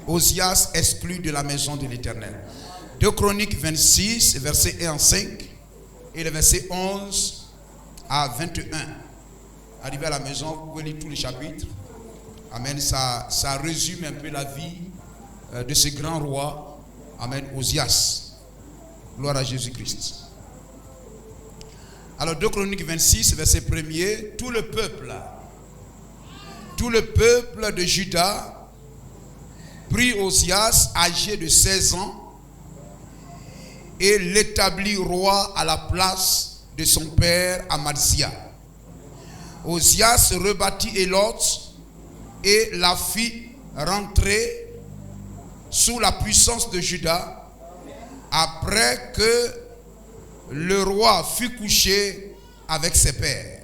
Osias exclu de la maison de l'Éternel. 2 Chroniques 26, versets 1 à 5 et le verset 11 à 21. Arrivé à la maison, vous pouvez lire tous les chapitres. Amen. Ça résume un peu la vie de ce grand roi. Amen. Osias. Gloire à Jésus-Christ. Alors 2 Chroniques 26, verset 1er. Tout le peuple de Juda prit Osias, âgé de 16 ans, et l'établit roi à la place de son père Amazia. Osias rebâtit Élot et la fit rentrer sous la puissance de Juda après que le roi fut couché avec ses pères.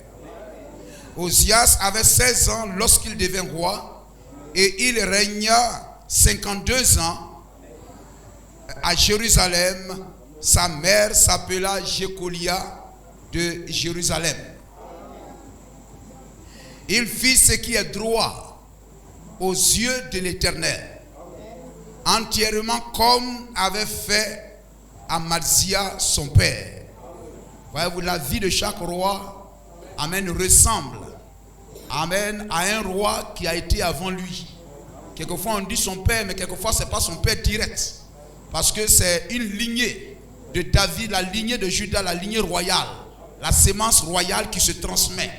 Osias avait 16 ans lorsqu'il devint roi et il régna 52 ans à Jérusalem. Sa mère s'appela Jécolia de Jérusalem. Il fit ce qui est droit aux yeux de l'Éternel, entièrement comme avait fait Amazia son père. Voyez-vous, la vie de chaque roi, amen, ressemble, amen, à un roi qui a été avant lui. Quelquefois on dit son père, mais quelquefois c'est pas son père direct, parce que c'est une lignée de David, la lignée de Juda, la lignée royale, la sémence royale qui se transmet.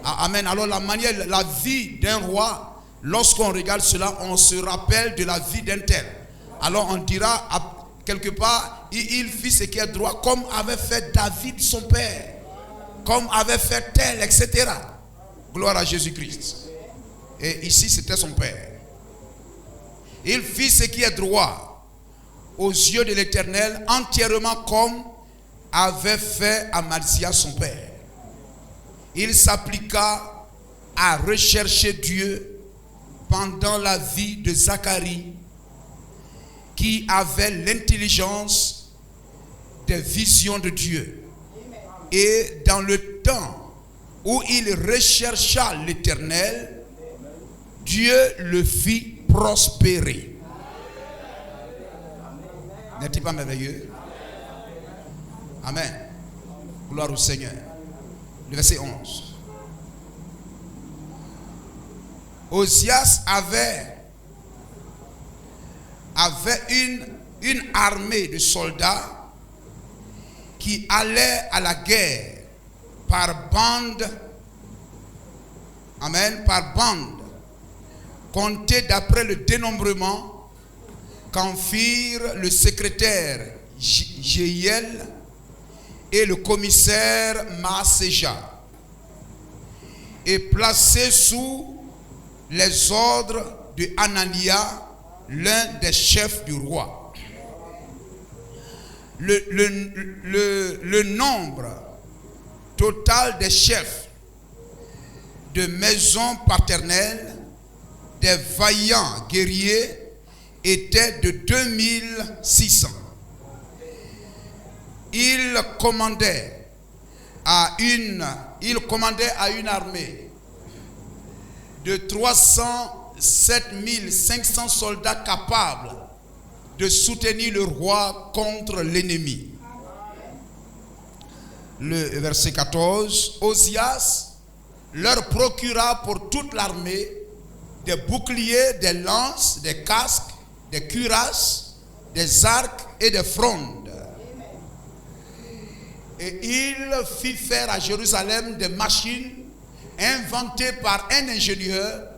Amen. Alors la vie d'un roi, lorsqu'on regarde cela, on se rappelle de la vie d'un tel. Alors on dira quelque part, il fit ce qui est droit, comme avait fait David son père, comme avait fait tel, etc. Gloire à Jésus-Christ. Et ici c'était son père. Il fit ce qui est droit aux yeux de l'Éternel, entièrement comme avait fait Amazia son père. Il s'appliqua à rechercher Dieu pendant la vie de Zacharie, qui avait l'intelligence des visions de Dieu. Et dans le temps où il rechercha l'Éternel, Dieu le fit prospérer. N'est-il pas merveilleux? Amen. Gloire au Seigneur. Le verset 11. Osias avait une armée de soldats qui allaient à la guerre par bande. Amen. Par bande. Compté d'après le dénombrement qu'en firent le secrétaire Jéhiel et le commissaire Maaséja, et placé sous les ordres de Hanania, l'un des chefs du roi. Le nombre total des chefs de maison paternelle, des vaillants guerriers, était de 2600. Il commandait à une armée de 307 500 soldats capables de soutenir le roi contre l'ennemi. Le verset 14. Osias leur procura pour toute l'armée des boucliers, des lances, des casques, des cuirasses, des arcs et des frondes. Et il fit faire à Jérusalem des machines inventées par un ingénieur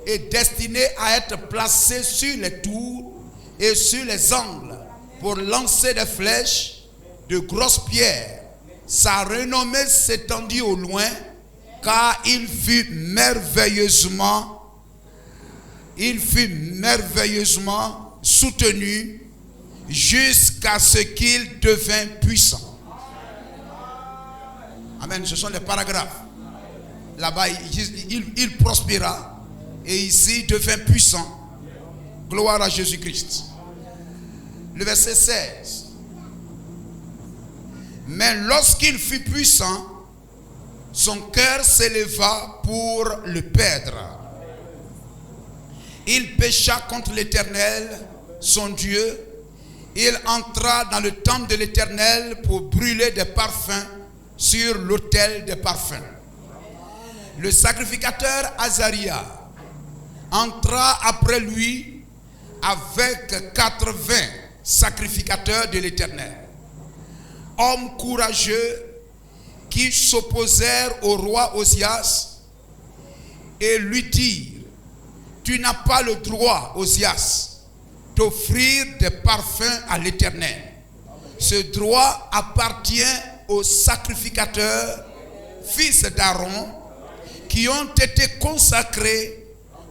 et destinées à être placées sur les tours et sur les angles pour lancer des flèches de grosses pierres. Sa renommée s'étendit au loin, car il fut merveilleusement soutenu jusqu'à ce qu'il devint puissant. Amen. Ce sont les paragraphes. Là-bas, il prospéra et ici il devint puissant. Gloire à Jésus-Christ. Le verset 16. Mais lorsqu'il fut puissant, son cœur s'éleva pour le perdre. il pécha contre l'Éternel, son Dieu. Il entra dans le temple de l'Éternel pour brûler des parfums sur l'autel des parfums. Le sacrificateur Azaria entra après lui avec 80 sacrificateurs de l'Éternel, hommes courageux qui s'opposèrent au roi Osias et lui dirent: tu n'as pas le droit, Osias, d'offrir des parfums à l'Éternel. Ce droit appartient aux sacrificateurs, fils d'Aaron, qui ont été consacrés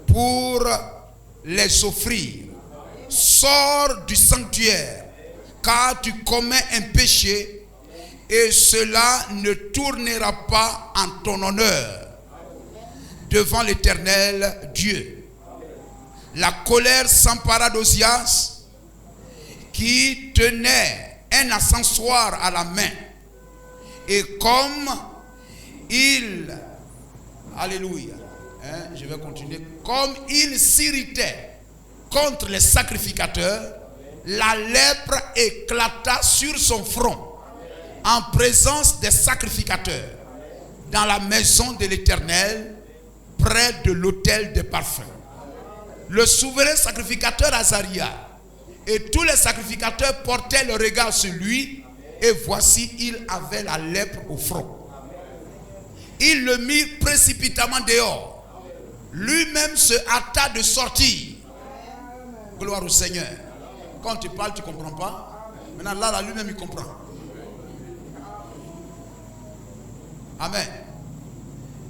pour les offrir. Sors du sanctuaire, car tu commets un péché, et cela ne tournera pas en ton honneur devant l'Éternel Dieu. La colère s'empara d'Osias, qui tenait un encensoir à la main. Et comme il, alléluia, je vais continuer, comme il s'irritait contre les sacrificateurs, la lèpre éclata sur son front en présence des sacrificateurs dans la maison de l'Éternel, près de l'autel des parfums. Le souverain sacrificateur Azaria et tous les sacrificateurs portaient le regard sur lui, et voici, il avait la lèpre au front. Il le mit précipitamment dehors. Lui-même se hâta de sortir. Gloire au Seigneur. Quand tu parles, tu ne comprends pas. Maintenant, là, lui-même, il comprend. Amen.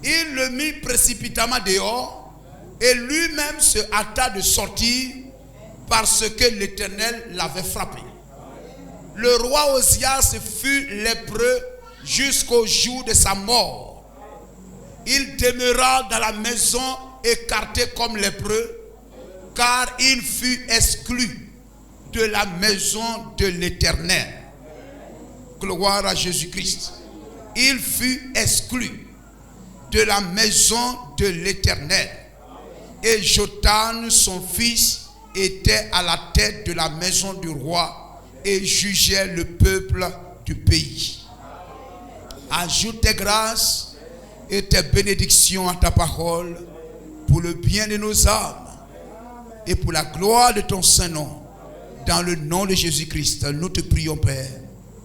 Il le mit précipitamment dehors, et lui-même se hâta de sortir parce que l'Éternel l'avait frappé. Le roi Osias fut lépreux jusqu'au jour de sa mort. Il demeura dans la maison écarté comme lépreux, car il fut exclu de la maison de l'Éternel. Gloire à Jésus-Christ. Il fut exclu de la maison de l'Éternel. Et Jotham, son fils, était à la tête de la maison du roi et jugeait le peuple du pays. Ajoute tes grâces et tes bénédictions à ta parole pour le bien de nos âmes et pour la gloire de ton Saint-Nom. Dans le nom de Jésus-Christ, nous te prions, Père.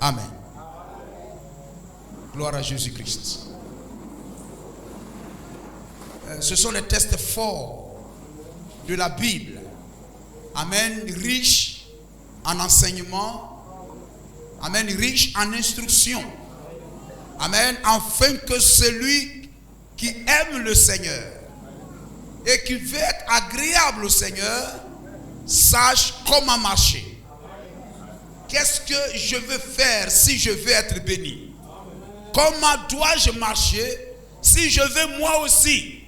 Amen. Gloire à Jésus-Christ. Ce sont les textes forts de la Bible. Amen. Riche en enseignement. Amen. Riche en instruction. Amen. Afin que celui qui aime le Seigneur et qui veut être agréable au Seigneur sache comment marcher. Qu'est-ce que je veux faire si je veux être béni? Comment dois-je marcher si je veux moi aussi,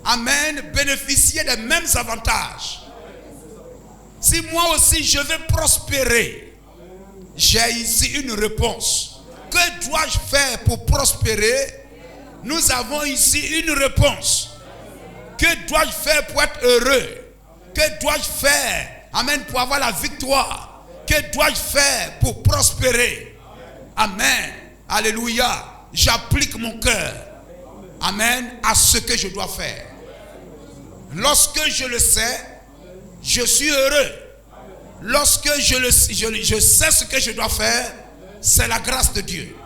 amen, bénéficier des mêmes avantages? Si moi aussi je veux prospérer, j'ai ici une réponse. Que dois-je faire pour prospérer? Nous avons ici une réponse. Que dois-je faire pour être heureux? Que dois-je faire, amen, pour avoir la victoire? Que dois-je faire pour prospérer? Amen. Alléluia. J'applique mon cœur, amen, à ce que je dois faire. Lorsque je le sais, je suis heureux. Lorsque je sais ce que je dois faire, c'est la grâce de Dieu.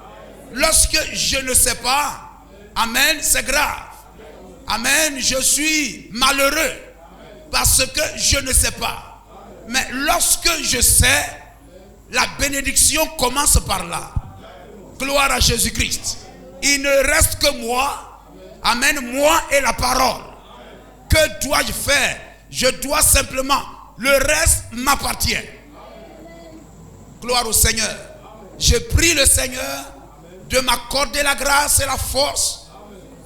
Lorsque je ne sais pas, amen, c'est grave. Amen, je suis malheureux parce que je ne sais pas. Mais lorsque je sais, la bénédiction commence par là. Gloire à Jésus-Christ. Il ne reste que moi. Amen, moi et la parole. Que dois-je faire? Je dois simplement. Le reste m'appartient. Gloire au Seigneur. Je prie le Seigneur de m'accorder la grâce et la force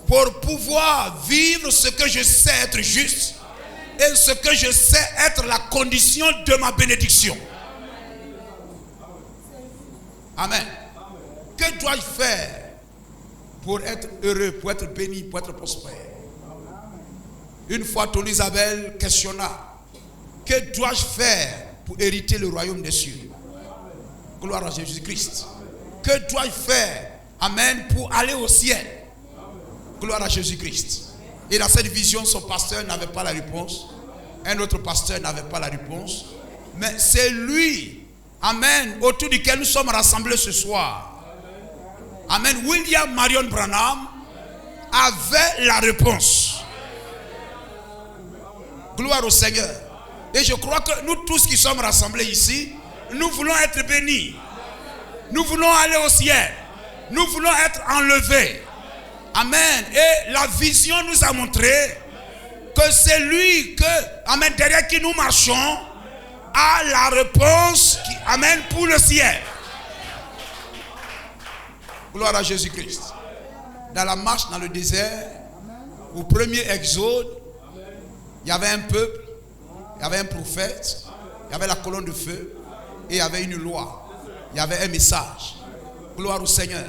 pour pouvoir vivre ce que je sais être juste et ce que je sais être la condition de ma bénédiction. Amen. Que dois-je faire pour être heureux, pour être béni, pour être prospère? Une fois, Tony Isabelle questionna, que dois-je faire pour hériter le royaume des cieux? Gloire à Jésus-Christ. Que dois-je faire, amen, pour aller au ciel? Gloire à Jésus-Christ. Et dans cette vision, son pasteur n'avait pas la réponse. Un autre pasteur n'avait pas la réponse. Mais c'est lui, amen, autour duquel nous sommes rassemblés ce soir. Amen. William Marion Branham avait la réponse. Gloire au Seigneur. Et je crois que nous tous qui sommes rassemblés ici, nous voulons être bénis. Nous voulons aller au ciel. Nous voulons être enlevés. Amen. Et la vision nous a montré que c'est lui amen, derrière qui nous marchons, a la réponse qui amène pour le ciel. Gloire à Jésus-Christ. Dans la marche dans le désert, au premier exode, il y avait un peuple, il y avait un prophète, il y avait la colonne de feu et il y avait une loi. Il y avait un message. Gloire au Seigneur.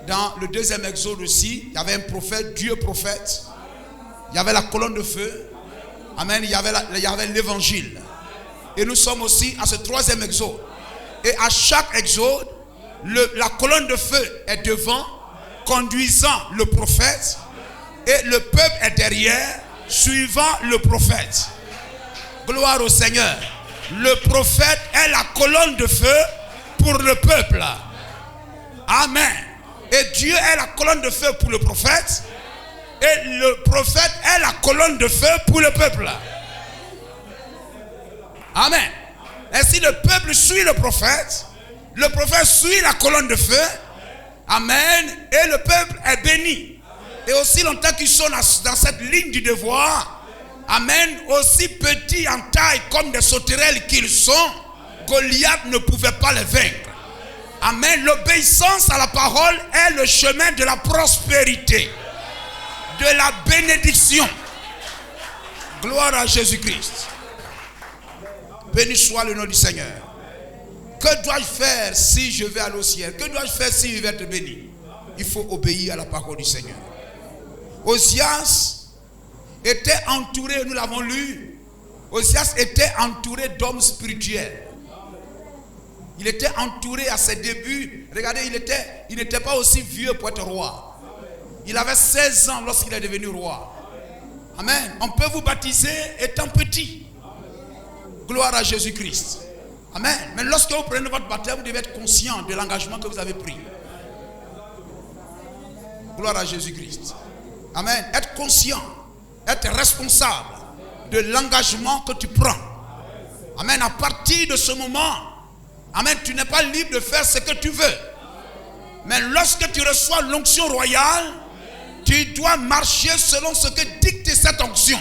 Dans le deuxième exode aussi, il y avait un prophète, Dieu prophète. Il y avait la colonne de feu. Amen. Il y avait l'évangile. Et nous sommes aussi à ce troisième exode. Et à chaque exode, la colonne de feu est devant, conduisant le prophète. Et le peuple est derrière, suivant le prophète. Gloire au Seigneur. Le prophète est la colonne de feu pour le peuple. Amen. Et Dieu est la colonne de feu pour le prophète. Et le prophète est la colonne de feu pour le peuple. Amen. Ainsi le peuple suit le prophète suit la colonne de feu. Amen. Et le peuple est béni. Et aussi longtemps qu'ils sont dans cette ligne du devoir, amen, aussi petits en taille comme des sauterelles qu'ils sont, Goliath ne pouvait pas les vaincre. Amen. L'obéissance à la parole est le chemin de la prospérité, de la bénédiction. Gloire à Jésus-Christ. Béni soit le nom du Seigneur. Que dois-je faire si je vais aller au ciel? Que dois-je faire si je vais être béni? Il faut obéir à la parole du Seigneur. Osias était entouré, nous l'avons lu, Osias était entouré d'hommes spirituels. Il était entouré à ses débuts. Regardez, il n'était pas aussi vieux pour être roi. Il avait 16 ans lorsqu'il est devenu roi. Amen. On peut vous baptiser étant petit. Gloire à Jésus-Christ. Amen. Mais lorsque vous prenez votre baptême, vous devez être conscient de l'engagement que vous avez pris. Gloire à Jésus-Christ. Amen. Être conscient, être responsable de l'engagement que tu prends. Amen. À partir de ce moment, amen, tu n'es pas libre de faire ce que tu veux. Mais lorsque tu reçois l'onction royale, tu dois marcher selon ce que dicte cette onction.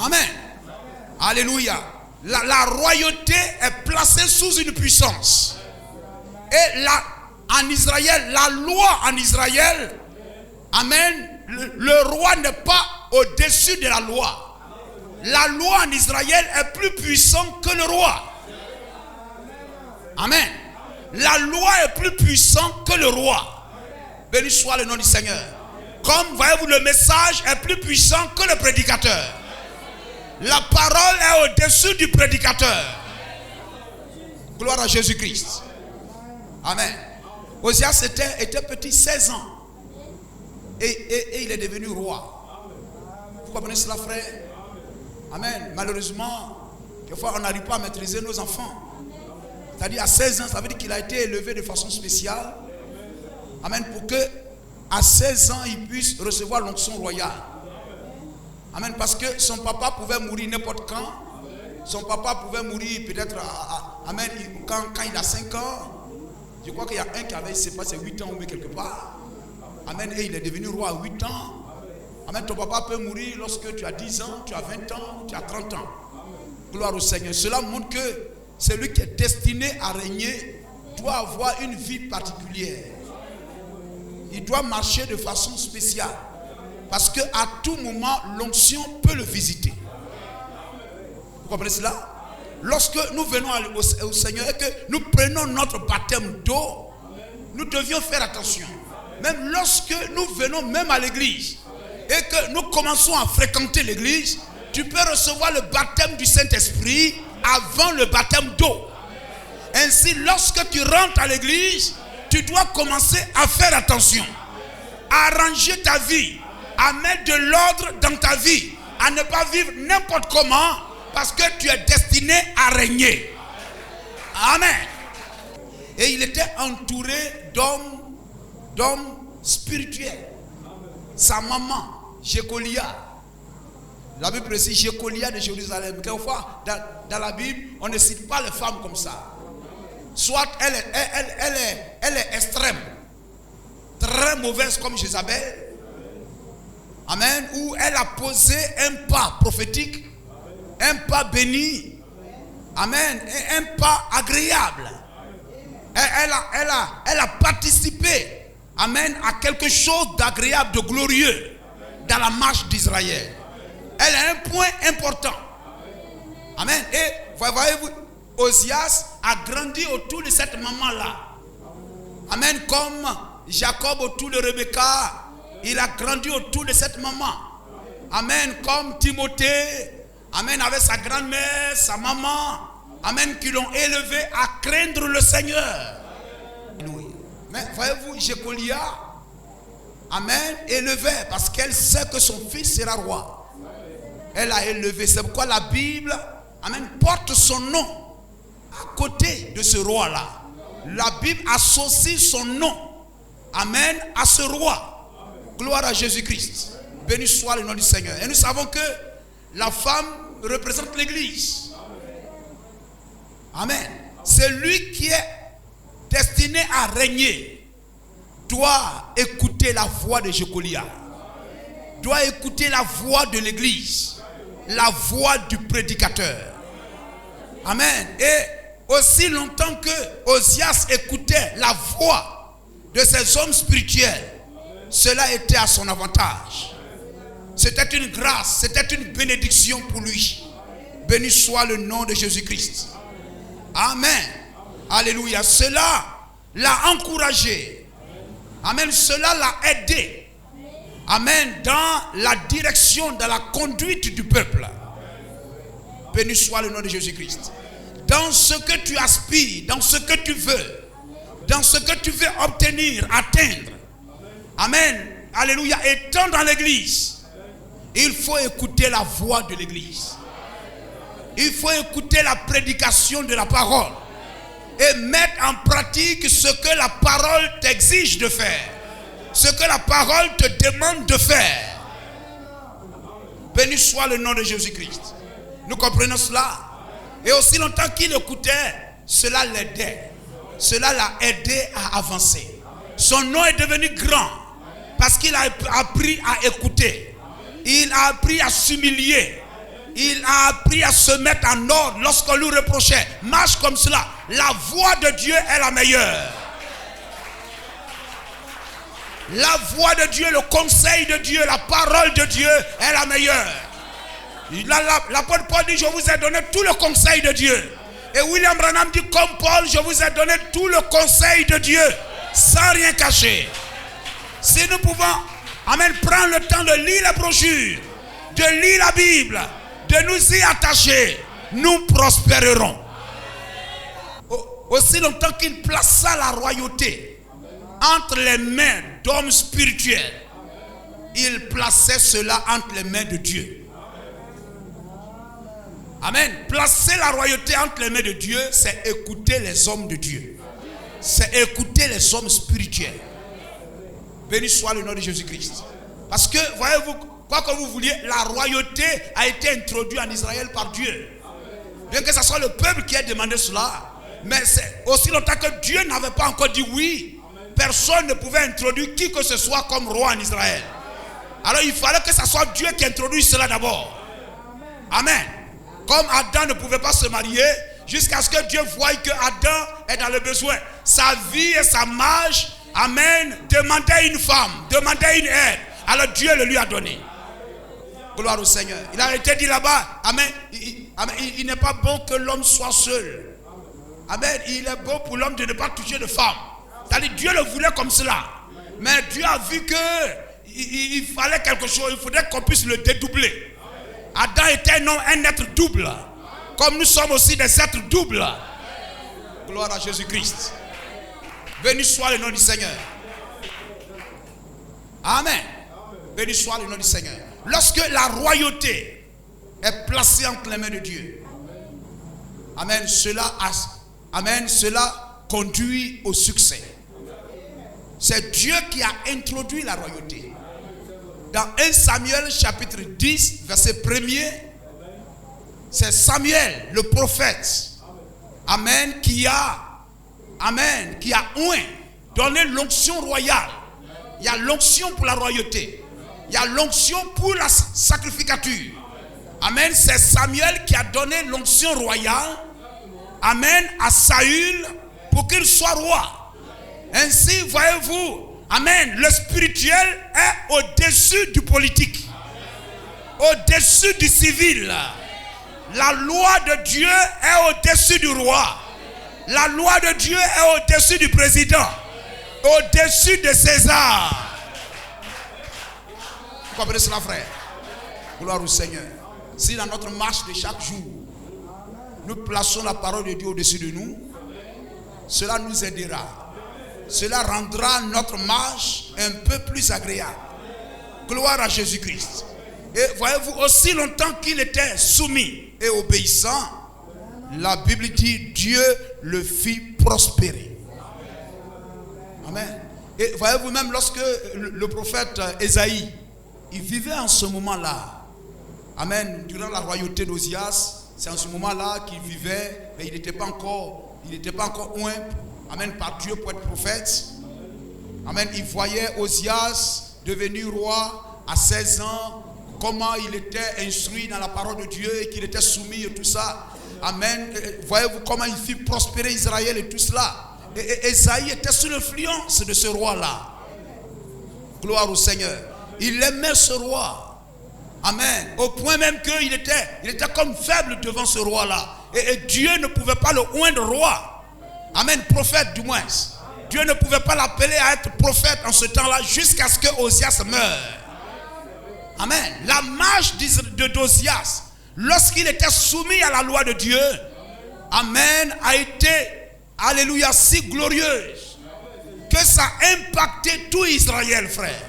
Amen. Alléluia. La royauté est placée sous une puissance. Et en Israël, la loi en Israël, amen, le roi n'est pas au-dessus de la loi. La loi en Israël est plus puissante que le roi. Amen. La loi est plus puissante que le roi. Béni soit le nom du Seigneur. Comme voyez-vous, le message est plus puissant que le prédicateur. La parole est au-dessus du prédicateur. Gloire à Jésus-Christ. Amen. Osias était petit, 16 ans. Et il est devenu roi. Vous comprenez cela, frère? Amen. Malheureusement, quelquefois on n'arrive pas à maîtriser nos enfants. C'est-à-dire à 16 ans, ça veut dire qu'il a été élevé de façon spéciale. Amen. Pour que à 16 ans, il puisse recevoir l'onction royale. Amen. Parce que son papa pouvait mourir n'importe quand. Son papa pouvait mourir peut-être amen, quand il a 5 ans. Je crois qu'il y a un qui avait, je ne sais pas, c'est 8 ans ou quelque part. Amen. Et il est devenu roi à 8 ans. Amen. Ton papa peut mourir lorsque tu as 10 ans, tu as 20 ans, tu as 30 ans. Gloire au Seigneur. Cela montre que celui qui est destiné à régner doit avoir une vie particulière. Il doit marcher de façon spéciale. Parce qu'à tout moment, l'onction peut le visiter. Vous comprenez cela? Lorsque nous venons au Seigneur et que nous prenons notre baptême d'eau, nous devions faire attention. Même lorsque nous venons même à l'église et que nous commençons à fréquenter l'église, tu peux recevoir le baptême du Saint-Esprit avant le baptême d'eau. Ainsi, lorsque tu rentres à l'église, tu dois commencer à faire attention, à arranger ta vie, à mettre de l'ordre dans ta vie, à ne pas vivre n'importe comment, parce que tu es destiné à régner. Amen. Et il était entouré d'hommes spirituels. Sa maman, Jécolia. La Bible précise Jécolia de Jérusalem. Quelquefois, dans la Bible, on ne cite pas les femmes comme ça. Soit elle est extrême, très mauvaise comme Jézabel. Amen. Ou elle a posé un pas prophétique, un pas béni. Amen. Un pas agréable. Elle a participé, amen, à quelque chose d'agréable, de glorieux dans la marche d'Israël. Elle a un point important. Amen. Et voyez-vous, Osias a grandi autour de cette maman-là. Amen. Comme Jacob autour de Rebecca, il a grandi autour de cette maman. Amen. Comme Timothée, amen, avec sa grand-mère, sa maman. Amen, qui l'ont élevé à craindre le Seigneur. Mais voyez-vous, Jécolia, amen, élevée parce qu'elle sait que son fils sera roi. Elle a élevé. C'est pourquoi la Bible, amen, porte son nom à côté de ce roi-là. La Bible associe son nom, amen, à ce roi. Gloire à Jésus-Christ. Béni soit le nom du Seigneur. Et nous savons que la femme représente l'église. Amen. Celui qui est destiné à régner doit écouter la voix de Jécolia, doit écouter la voix de l'église, la voix du prédicateur. Amen. Et aussi longtemps que Osias écoutait la voix de ces hommes spirituels, cela était à son avantage. C'était une grâce, c'était une bénédiction pour lui. Béni soit le nom de Jésus-Christ. Amen. Alléluia. Cela l'a encouragé. Amen. Cela l'a aidé. Amen. Dans la direction, dans la conduite du peuple. Béni soit le nom de Jésus-Christ. Dans ce que tu aspires, dans ce que tu veux, dans ce que tu veux obtenir, atteindre. Amen. Alléluia. Étant dans l'église, il faut écouter la voix de l'église. Il faut écouter la prédication de la parole et mettre en pratique ce que la parole t'exige de faire, ce que la parole te demande de faire. Béni soit le nom de Jésus-Christ. Nous comprenons cela. Et aussi longtemps qu'il écoutait, cela l'aidait. Cela l'a aidé à avancer. Son nom est devenu grand parce qu'il a appris à écouter. Il a appris à s'humilier. Il a appris à se mettre en ordre lorsqu'on lui reprochait. Marche comme cela. La voix de Dieu est la meilleure. La voix de Dieu, le conseil de Dieu, la parole de Dieu est la meilleure. L'apôtre Paul dit, je vous ai donné tout le conseil de Dieu. Et William Branham dit, comme Paul, je vous ai donné tout le conseil de Dieu, sans rien cacher. Si nous pouvons, amen, prendre le temps de lire les brochures, de lire la Bible, de nous y attacher, nous prospérerons. Aussi longtemps qu'il plaça la royauté entre les mains d'hommes spirituels, il plaçait cela entre les mains de Dieu. Amen. Placer la royauté entre les mains de Dieu, c'est écouter les hommes de Dieu. C'est écouter les hommes spirituels. Béni soit le nom de Jésus-Christ. Parce que, voyez-vous, quoi que vous vouliez, la royauté a été introduite en Israël par Dieu. Bien que ce soit le peuple qui ait demandé cela, mais c'est aussi longtemps que Dieu n'avait pas encore dit oui, personne ne pouvait introduire qui que ce soit comme roi en Israël. Alors il fallait que ce soit Dieu qui introduise cela d'abord. Amen. Comme Adam ne pouvait pas se marier, jusqu'à ce que Dieu voie que Adam est dans le besoin. Sa vie et sa marche, amen, demandait une femme, demandait une aide. Alors Dieu le lui a donné. Gloire au Seigneur. Il a été dit là-bas, amen, il n'est pas bon que l'homme soit seul. Amen, il est bon pour l'homme de ne pas toucher de femme. C'est-à-dire Dieu le voulait comme cela. Mais Dieu a vu que il fallait quelque chose, il faudrait qu'on puisse le dédoubler. Adam était un être double, comme nous sommes aussi des êtres doubles. Gloire à Jésus-Christ. Béni soit le nom du Seigneur. Amen. Béni soit le nom du Seigneur. Lorsque la royauté est placée entre les mains de Dieu, amen, cela conduit au succès. C'est Dieu qui a introduit la royauté. Dans 1 Samuel chapitre 10, verset 1er, c'est Samuel, le prophète, amen, qui a donné l'onction royale. Il y a l'onction pour la royauté. Il y a l'onction pour la sacrificature. Amen. C'est Samuel qui a donné l'onction royale. Amen. À Saül pour qu'il soit roi. Ainsi, voyez-vous, amen, le spirituel est au-dessus du politique. Au-dessus du civil. La loi de Dieu est au-dessus du roi. La loi de Dieu est au-dessus du président. Au-dessus de César. Vous comprenez cela, frère? Gloire au Seigneur. Si dans notre marche de chaque jour, nous plaçons la parole de Dieu au-dessus de nous, cela nous aidera. Cela rendra notre marche un peu plus agréable. Gloire à Jésus-Christ. Et voyez-vous, aussi longtemps qu'il était soumis et obéissant, la Bible dit Dieu le fit prospérer. Amen. Et voyez-vous, même lorsque le prophète Ésaïe, il vivait en ce moment-là. Amen. Durant la royauté d'Osias, c'est en ce moment-là qu'il vivait, mais il n'était pas encore oint, amen, par Dieu pour être prophète. Amen. Il voyait Osias devenir roi à 16 ans, comment il était instruit dans la parole de Dieu et qu'il était soumis et tout ça. Amen. Voyez-vous comment il fit prospérer Israël et tout cela. Et Ésaïe était sous l'influence de ce roi-là. Gloire au Seigneur. Il aimait ce roi. Amen. Au point même qu'il était comme faible devant ce roi-là. Et Dieu ne pouvait pas le oindre roi. Amen. Prophète du moins. Dieu ne pouvait pas l'appeler à être prophète en ce temps-là jusqu'à ce que Osias meure. Amen. La marche d'Osias, lorsqu'il était soumis à la loi de Dieu, amen, a été, alléluia, si glorieuse que ça a impacté tout Israël, frère.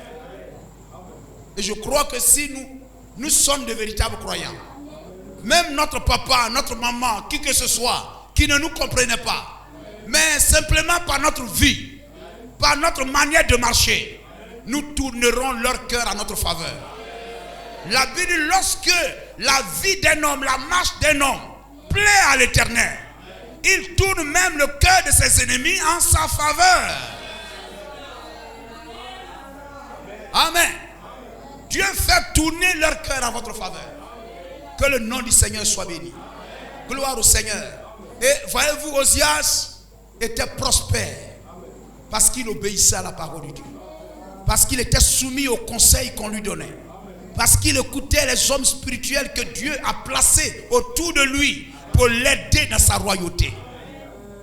Et je crois que si nous sommes de véritables croyants, même notre papa, notre maman, qui que ce soit, qui ne nous comprenait pas, mais simplement par notre vie, par notre manière de marcher, nous tournerons leur cœur à notre faveur. La Bible dit, lorsque la vie d'un homme, la marche d'un homme plaît à l'Éternel, il tourne même le cœur de ses ennemis en sa faveur. Amen. Dieu fait tourner leur cœur à votre faveur. Que le nom du Seigneur soit béni. Gloire au Seigneur. Et voyez-vous, Osias était prospère parce qu'il obéissait à la parole de Dieu. Parce qu'il était soumis aux conseils qu'on lui donnait. Parce qu'il écoutait les hommes spirituels que Dieu a placés autour de lui pour l'aider dans sa royauté.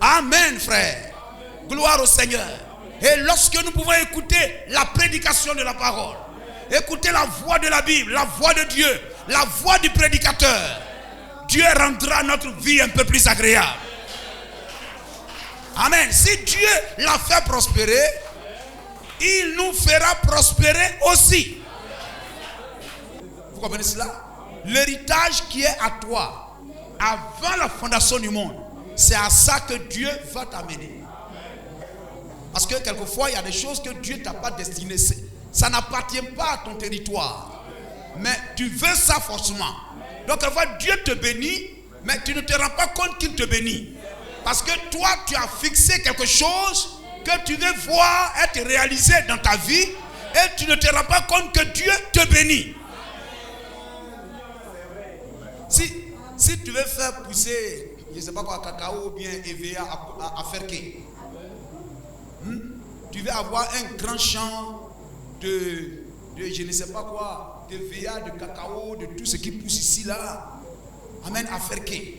Amen, frère. Gloire au Seigneur. Et lorsque nous pouvons écouter la prédication de la parole, écouter la voix de la Bible, la voix de Dieu, la voix du prédicateur, Dieu rendra notre vie un peu plus agréable. Amen. Si Dieu l'a fait prospérer, il nous fera prospérer aussi. Vous comprenez cela? L'héritage qui est à toi avant la fondation du monde, c'est à ça que Dieu va t'amener. Parce que quelquefois il y a des choses que Dieu t'a pas destinées. Ça n'appartient pas à ton territoire, mais tu veux ça forcément. Donc quelquefois Dieu te bénit, mais tu ne te rends pas compte qu'il te bénit. Parce que toi tu as fixé quelque chose que tu veux voir être réalisé dans ta vie, et tu ne te rends pas compte que Dieu te bénit. Si tu veux faire pousser, je ne sais pas quoi, cacao ou bien EVA à faire qu'est, tu veux avoir un grand champ de je ne sais pas quoi, de EVA, de cacao, de tout ce qui pousse ici là. Amen, à faire qu'est.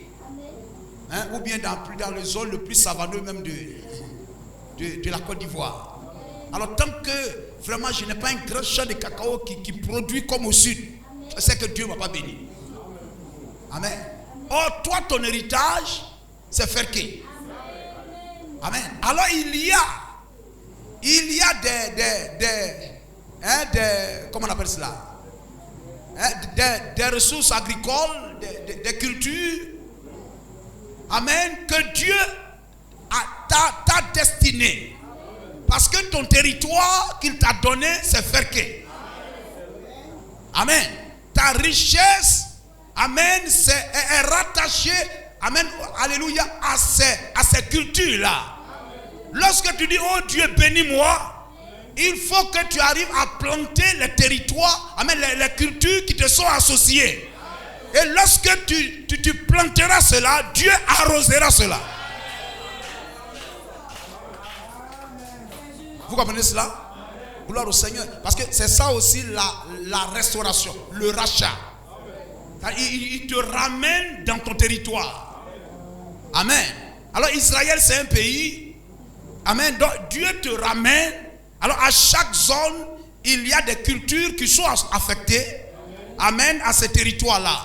Ou bien dans les zones le plus savaneux même de la Côte d'Ivoire. Alors tant que vraiment je n'ai pas un grand champ de cacao qui produit comme au sud, je sais que Dieu ne va pas bénir. Amen. Or toi ton héritage c'est Ferké. Amen. Alors il y a des comment on appelle cela? Des ressources agricoles, des cultures. Amen. Que Dieu t'a destiné. Parce que ton territoire qu'il t'a donné, c'est Ferké. Amen. Ta richesse, amen, est rattachée, amen, alléluia, à ces cultures-là. Lorsque tu dis, oh Dieu, bénis-moi, il faut que tu arrives à planter les territoires, amen, les cultures qui te sont associées. Et lorsque tu planteras cela, Dieu arrosera cela. Vous comprenez cela? Gloire au Seigneur. Parce que c'est ça aussi la restauration, le rachat. Il te ramène dans ton territoire. Amen. Alors Israël c'est un pays. Amen. Donc Dieu te ramène. Alors à chaque zone, il y a des cultures qui sont affectées. Amen. À ce territoire-là.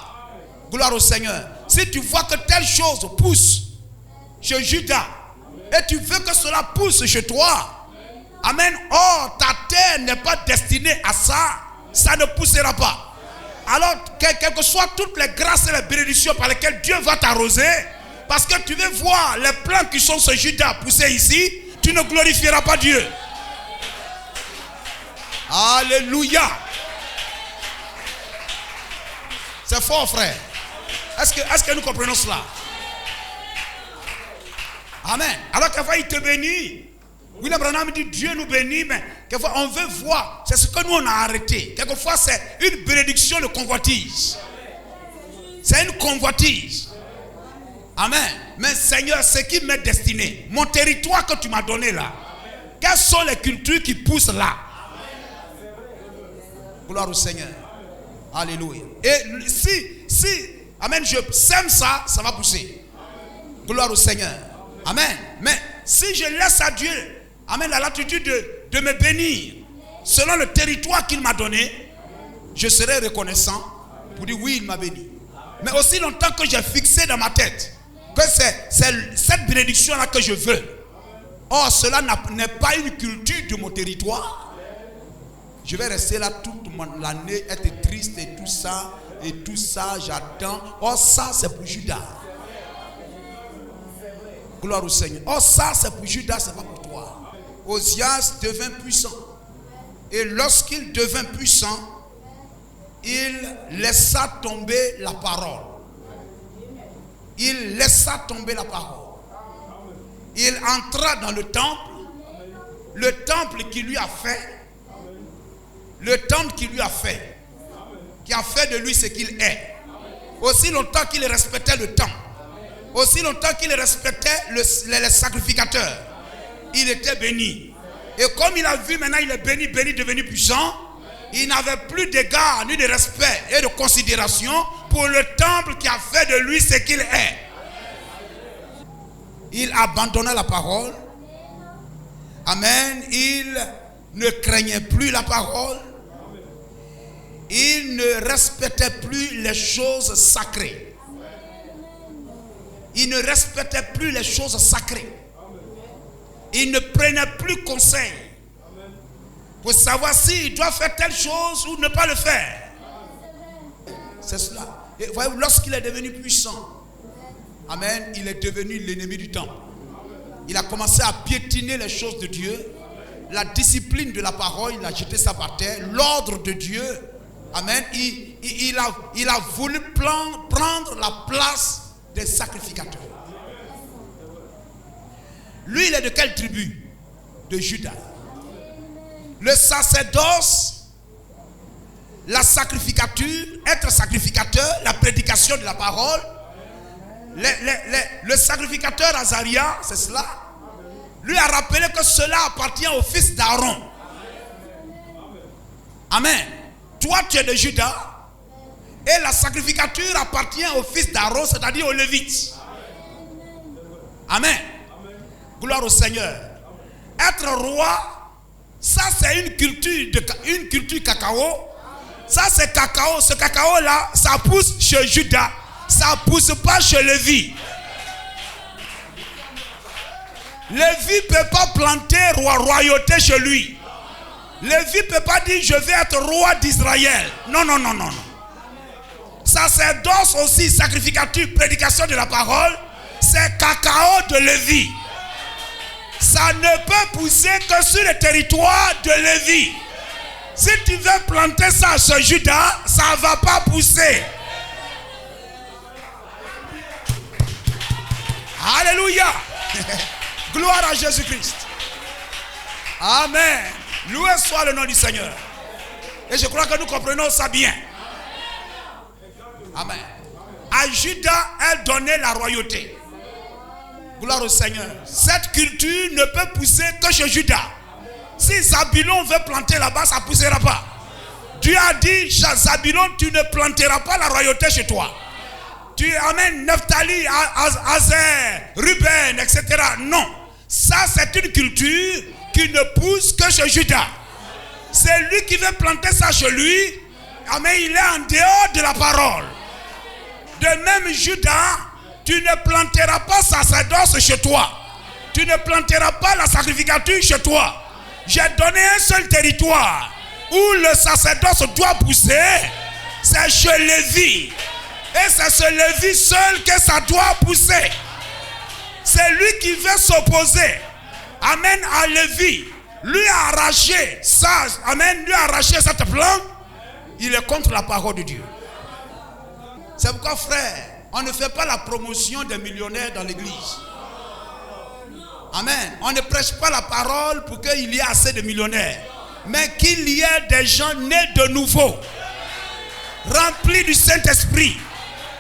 Gloire au Seigneur. Si tu vois que telle chose pousse chez Judas et tu veux que cela pousse chez toi, amen. Or, ta terre n'est pas destinée à ça. Ça ne poussera pas. Alors, quelles que soient toutes les grâces et les bénédictions par lesquelles Dieu va t'arroser, parce que tu veux voir les plants qui sont ce Judas pousser ici, tu ne glorifieras pas Dieu. Alléluia. C'est fort, frère. Est-ce que nous comprenons cela? Amen. Alors, quelquefois, il te bénit. William Branham dit Dieu nous bénit, mais quelquefois on veut voir. C'est ce que nous on a arrêté. Quelquefois c'est une bénédiction de convoitise. C'est une convoitise. Amen. Mais Seigneur, ce qui m'est destiné, mon territoire que tu m'as donné là, quelles sont les cultures qui poussent là? Gloire au Seigneur. Alléluia. Et si amen, je sème ça, ça va pousser. Gloire au Seigneur. Amen. Mais si je laisse à Dieu, amen, la latitude de me bénir selon le territoire qu'il m'a donné, je serai reconnaissant pour dire oui, il m'a béni. Mais aussi longtemps que j'ai fixé dans ma tête que c'est cette bénédiction-là que je veux. Or, cela n'est pas une culture de mon territoire. Je vais rester là toute l'année, être triste et tout ça, j'attends. Or, ça, c'est pour Judas. Gloire au Seigneur. Oh, ça c'est pour Judas, c'est pas pour toi. Osias devint puissant. Et lorsqu'il devint puissant, il laissa tomber la parole. Il laissa tomber la parole. Il entra dans le temple qui lui a fait. Le temple qui lui a fait. Qui a fait de lui ce qu'il est. Aussi longtemps qu'il respectait le temple. Aussi longtemps qu'il respectait les sacrificateurs, il était béni. Et comme il a vu maintenant, il est béni, devenu puissant, il n'avait plus d'égard, ni de respect et de considération pour le temple qui a fait de lui ce qu'il est. Il abandonna la parole. Amen. Il ne craignait plus la parole. Il ne respectait plus les choses sacrées. Il ne respectait plus les choses sacrées. Il ne prenait plus conseil pour savoir s'il doit faire telle chose ou ne pas le faire. C'est cela. Et voyez, lorsqu'il est devenu puissant, amen, il est devenu l'ennemi du temple. Il a commencé à piétiner les choses de Dieu. La discipline de la parole, il a jeté ça par terre. L'ordre de Dieu, amen, il a voulu prendre la place des sacrificateurs. Lui, il est de quelle tribu? De Judas. Le sacerdoce, la sacrificature, être sacrificateur, la prédication de la parole, le sacrificateur Azaria, c'est cela, lui a rappelé que cela appartient au fils d'Aaron. Amen. Toi, tu es de Judas. Et la sacrificature appartient au fils d'Aaron, c'est-à-dire aux Lévites. Amen. Gloire au Seigneur. Être roi, Ça, c'est une culture cacao. Ça, c'est cacao. Ce cacao-là, ça pousse chez Judas. Ça ne pousse pas chez Lévi. Lévi ne peut pas planter royauté chez lui. Lévi ne peut pas dire je vais être roi d'Israël. Non. Sacerdoce aussi, sacrificature, prédication de la parole, c'est cacao de Lévi. Ça ne peut pousser que sur le territoire de Lévi. Si tu veux planter ça chez Judas, ça ne va pas pousser. Alléluia. Gloire à Jésus-Christ. Amen. Loué soit le nom du Seigneur. Et je crois que nous comprenons ça bien. Amen. À Judas, elle donnait la royauté. Gloire au Seigneur. Cette culture ne peut pousser que chez Judas. Si Zabulon veut planter là-bas, ça ne poussera pas. Dieu a dit, Zabulon, tu ne planteras pas la royauté chez toi. Tu amènes Nephtali, Azer, Ruben, etc. Non. Ça, c'est une culture qui ne pousse que chez Judas. C'est lui qui veut planter ça chez lui. Amen. Il est en dehors de la parole. De même, Judas, tu ne planteras pas sacerdoce chez toi. Tu ne planteras pas la sacrificature chez toi. J'ai donné un seul territoire où le sacerdoce doit pousser. C'est chez Lévi. Et c'est ce Lévi seul que ça doit pousser. C'est lui qui veut s'opposer. Amen, à Lévi. Lui a arraché ça. Amen, lui a arraché cette plante. Il est contre la parole de Dieu. C'est pourquoi, frère, on ne fait pas la promotion des millionnaires dans l'église. Amen. On ne prêche pas la parole pour qu'il y ait assez de millionnaires. Mais qu'il y ait des gens nés de nouveau. Remplis du Saint-Esprit.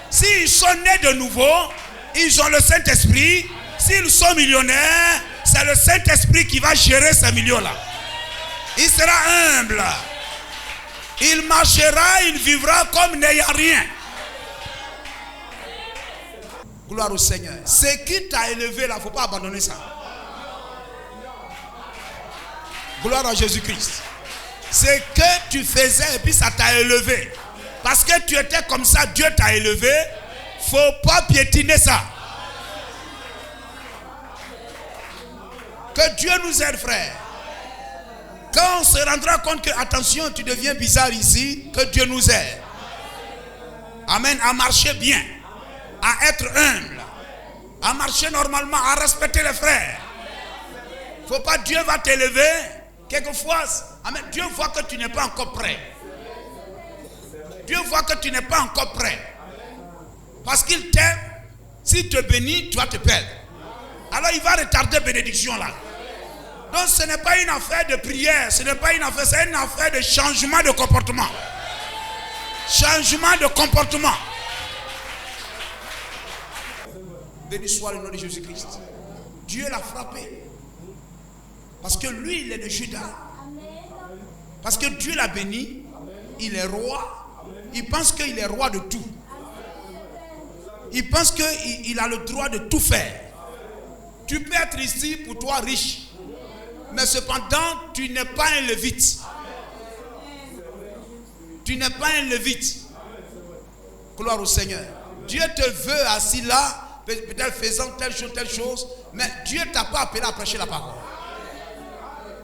S'ils sont nés de nouveau, ils ont le Saint-Esprit. S'ils sont millionnaires, c'est le Saint-Esprit qui va gérer ces millions-là. Il sera humble. Il marchera, il vivra comme n'ayant rien. Gloire au Seigneur. Ce qui t'a élevé là, il ne faut pas abandonner ça. Gloire à Jésus-Christ. Ce que tu faisais et puis ça t'a élevé. Parce que tu étais comme ça, Dieu t'a élevé. Il ne faut pas piétiner ça. Que Dieu nous aide, frère. Quand on se rendra compte que, attention, tu deviens bizarre ici, que Dieu nous aide. Amen. À marcher bien. À être humble. À marcher normalement. À respecter les frères. Il ne faut pas, Dieu va t'élever. Quelquefois, amen, Dieu voit que tu n'es pas encore prêt. Dieu voit que tu n'es pas encore prêt. Parce qu'il t'aime. S'il te bénit, tu vas te perdre. Alors il va retarder bénédiction là. Donc ce n'est pas une affaire de prière. Ce n'est pas une affaire, c'est une affaire de changement de comportement. Changement de comportement. Béni soit le nom de Jésus-Christ. Dieu l'a frappé. Parce que lui, il est de Judas. Parce que Dieu l'a béni. Il est roi. Il pense qu'il est roi de tout. Il pense qu'il a le droit de tout faire. Tu peux être ici pour toi riche. Mais cependant, tu n'es pas un lévite. Tu n'es pas un lévite. Gloire au Seigneur. Dieu te veut assis là. Peut-être faisant telle chose, mais Dieu ne t'a pas appelé à prêcher la parole.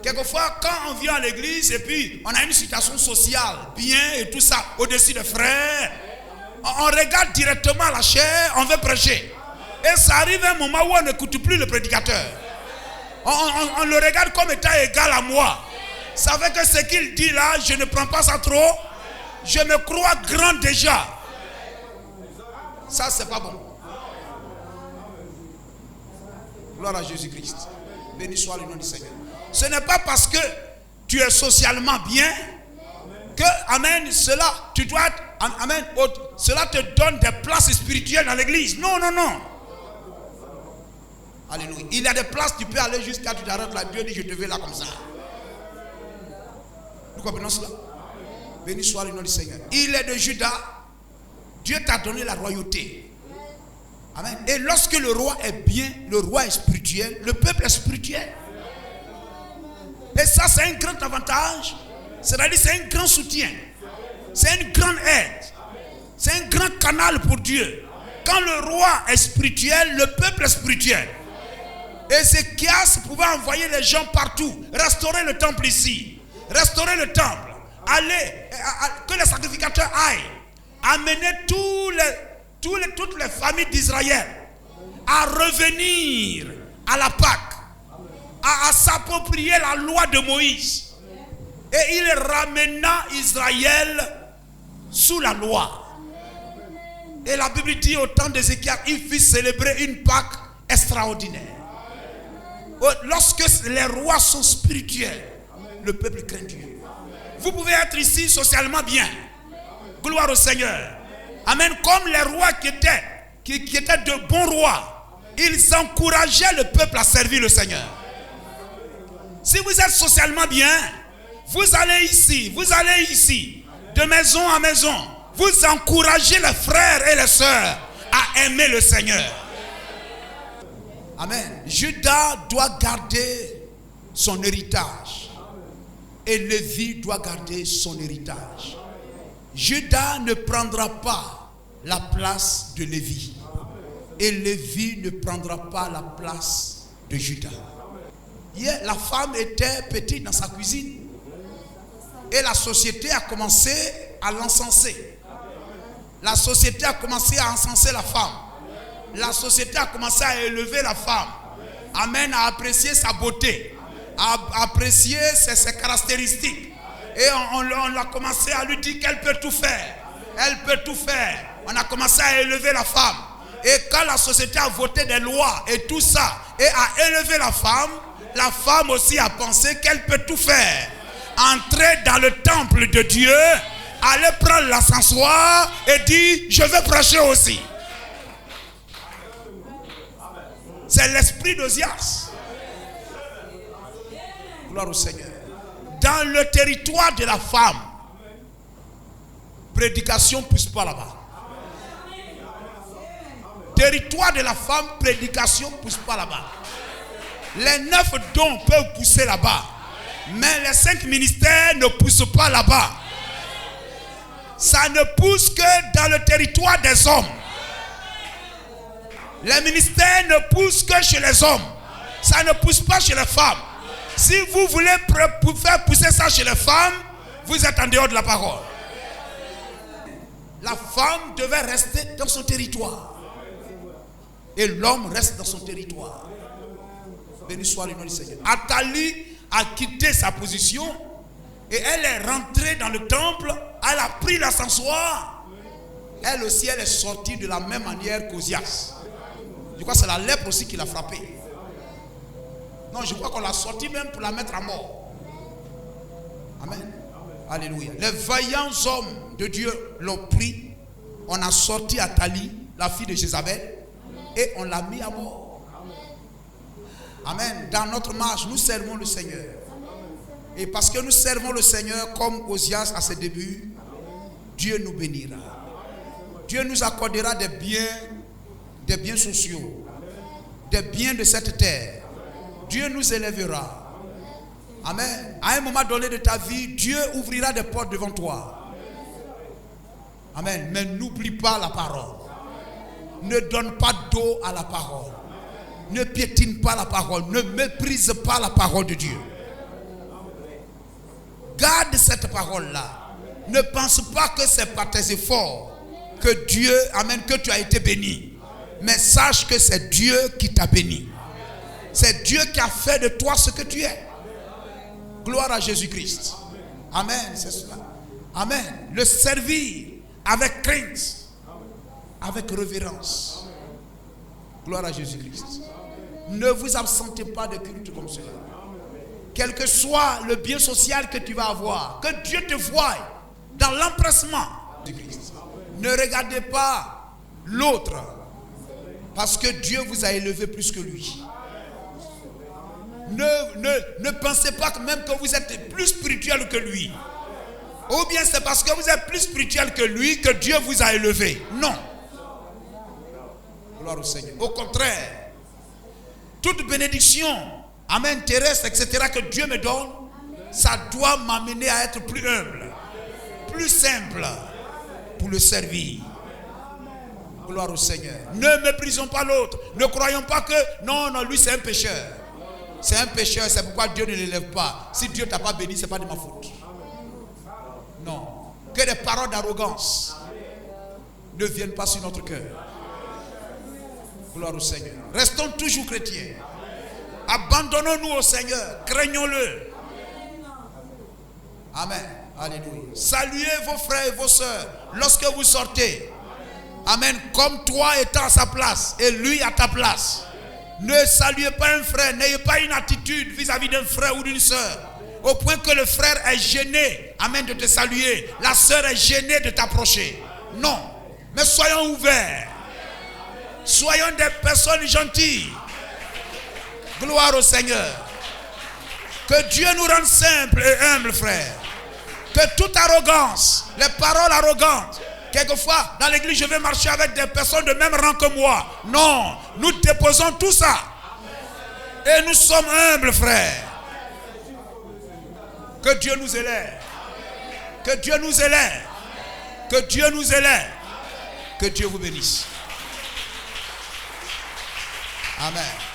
Quelquefois, quand on vient à l'église et puis on a une situation sociale, bien et tout ça, au-dessus des frères, on regarde directement la chair, on veut prêcher. Et ça arrive un moment où on n'écoute plus le prédicateur. On le regarde comme étant égal à moi. Ça fait que ce qu'il dit là, je ne prends pas ça trop. Je me crois grand déjà. Ça, c'est pas bon. Gloire à Jésus-Christ. Béni soit le nom du Seigneur. Ce n'est pas parce que tu es socialement bien que, amen, cela te donne des places spirituelles dans l'église. Non. Alléluia. Il y a des places, tu peux aller jusqu'à, tu t'arrêtes là, Dieu dit, je te veux là comme ça. Nous comprenons cela? Béni soit le nom du Seigneur. Il est de Judas. Dieu t'a donné la royauté. Amen. Et lorsque le roi est bien, le roi est spirituel, le peuple est spirituel. Et Mais ça, c'est un grand avantage. C'est-à-dire, c'est un grand soutien. C'est une grande aide. C'est un grand canal pour Dieu. Quand le roi est spirituel, le peuple est spirituel. Ézéchias pouvait envoyer les gens partout. Restaurer le temple ici. Restaurer le temple. Que les sacrificateurs aillent. Amener toutes les familles d'Israël à revenir à la Pâque. À s'approprier la loi de Moïse. Et il ramena Israël sous la loi. Et la Bible dit au temps d'Ézéchias, il fit célébrer une Pâque extraordinaire. Lorsque les rois sont spirituels, le peuple craint Dieu. Vous pouvez être ici socialement bien. Gloire au Seigneur. Amen. Comme les rois qui étaient de bons rois, ils encourageaient le peuple à servir le Seigneur. Si vous êtes socialement bien, vous allez ici, de maison en maison. Vous encouragez les frères et les sœurs à aimer le Seigneur. Amen. Judas doit garder son héritage. Et Lévi doit garder son héritage. Judas ne prendra pas la place de Lévi. Et Lévi ne prendra pas la place de Judas. Hier, la femme était petite dans sa cuisine. Et la société a commencé à l'encenser. La société a commencé à encenser la femme. La société a commencé à élever la femme. Amen, à apprécier sa beauté. À apprécier ses caractéristiques. Et on a commencé à lui dire qu'elle peut tout faire. Elle peut tout faire. On a commencé à élever la femme. Et quand la société a voté des lois et tout ça, et a élevé la femme aussi a pensé qu'elle peut tout faire. Entrer dans le temple de Dieu, aller prendre l'ascensoir et dire, je vais prêcher aussi. C'est l'esprit d'Ozias. Gloire au Seigneur. Dans le territoire de la femme, prédication ne pousse pas là-bas. Territoire de la femme, prédication ne pousse pas là-bas. Les 9 dons peuvent pousser là-bas. Mais les 5 ministères ne poussent pas là-bas. Ça ne pousse que dans le territoire des hommes. Les ministères ne poussent que chez les hommes. Ça ne pousse pas chez les femmes. Si vous voulez faire pousser ça chez les femmes, vous êtes en dehors de la parole. La femme devait rester dans son territoire. Et l'homme reste dans son territoire. Béni soit le nom du Seigneur. Athalie a quitté sa position et elle est rentrée dans le temple. Elle a pris l'ascensoir. Elle aussi, elle est sortie de la même manière qu'Ozias. Je crois que c'est la lèpre aussi qui l'a frappée. Non, je crois qu'on l'a sortie même pour la mettre à mort. Amen. Alléluia. Les vaillants hommes de Dieu l'ont pris. On a sorti Athalie, la fille de Jézabel, et on l'a mis à mort. Amen. Dans notre marche, nous servons le Seigneur. Et parce que nous servons le Seigneur comme Ozias à ses débuts, Dieu nous bénira. Dieu nous accordera des biens sociaux, des biens de cette terre. Dieu nous élèvera. Amen. À un moment donné de ta vie, Dieu ouvrira des portes devant toi. Amen. Mais n'oublie pas la parole. Ne donne pas d'eau à la parole. Ne piétine pas la parole. Ne méprise pas la parole de Dieu. Garde cette parole-là. Ne pense pas que c'est par tes efforts que Dieu, amen, que tu as été béni. Mais sache que c'est Dieu qui t'a béni. C'est Dieu qui a fait de toi ce que tu es. Gloire à Jésus-Christ. Amen, c'est cela. Amen. Le servir avec crainte, avec révérence. Gloire à Jésus-Christ. Ne vous absentez pas de culte comme cela. Quel que soit le bien social que tu vas avoir, que Dieu te voie dans l'empressement de Christ. Ne regardez pas l'autre, parce que Dieu vous a élevé plus que lui. Ne pensez pas que même que vous êtes plus spirituel que lui. Ou bien c'est parce que vous êtes plus spirituel que lui que Dieu vous a élevé. Non. Gloire au Seigneur. Au contraire, toute bénédiction, amen, terrestre, etc., que Dieu me donne, ça doit m'amener à être plus humble, plus simple pour le servir. Gloire au Seigneur. Ne méprisons pas l'autre. Ne croyons pas que non, lui c'est un pécheur. C'est un pécheur, c'est pourquoi Dieu ne l'élève pas. Si Dieu ne t'a pas béni, ce n'est pas de ma faute. Non. Que des paroles d'arrogance ne viennent pas sur notre cœur. Gloire au Seigneur. Restons toujours chrétiens. Abandonnons-nous au Seigneur. Craignons-le. Amen. Alléluia. Saluez vos frères et vos sœurs lorsque vous sortez. Amen. Comme toi étant à sa place et lui à ta place. Ne saluez pas un frère. N'ayez pas une attitude vis-à-vis d'un frère ou d'une sœur. Au point que le frère est gêné. Amen. De te saluer. La sœur est gênée de t'approcher. Non. Mais soyons ouverts. Soyons des personnes gentilles. Gloire au Seigneur. Que Dieu nous rende simples et humbles, frères. Que toute arrogance, les paroles arrogantes, quelquefois dans l'église je vais marcher avec des personnes de même rang que moi. Non, nous déposons tout ça. Et nous sommes humbles, frères. Que Dieu nous élève. Que Dieu nous élève. Que Dieu nous élève. Que Dieu vous bénisse. Amen.